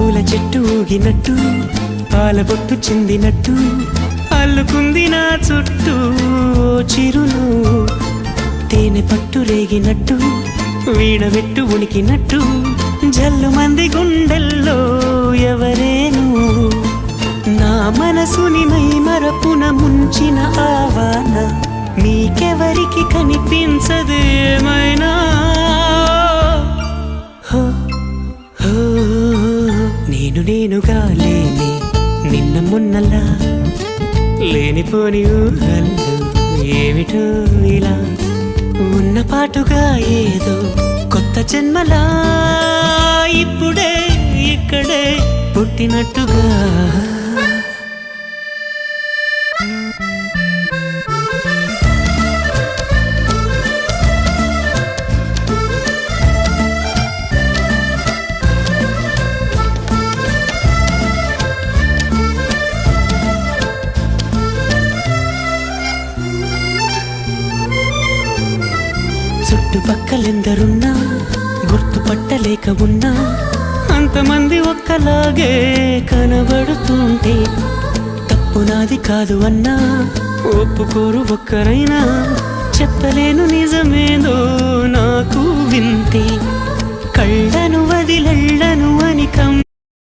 పూల చెట్టు ఊగినట్టు పాల బొట్టు చిందినట్టు అల్లుకుంది నా చుట్టూ ఓ చిరును తేనె పట్టు రేగినట్టు వీడబెట్టు ఉనికినట్టు జల్లు మంది గుండెల్లో ఎవరేను నా మనసుని మై మరపున ముంచిన ఆవాన నీకెవరికి కనిపించదు ఏమైనా నేనుగా లేని నిన్న మొన్నలా లేనిపోని ఊహల్లో ఏమిటో ఇలా ఉన్న పాటుగా ఏదో కొత్త జన్మలా ఇప్పుడే ఇక్కడే పుట్టినట్టుగా చుట్టుపక్కలెందరున్నా గుర్తుపట్టలేక ఉన్నా అంతమంది ఒక్కలాగే కనబడుతుంటే తప్పు నాది కాదు అన్నా ఒప్పుకోరు ఒక్కరైనా చెప్పలేను నిజమేదో నాకు వింతే కళ్ళను వదిలెళ్ళను అని కమ్మి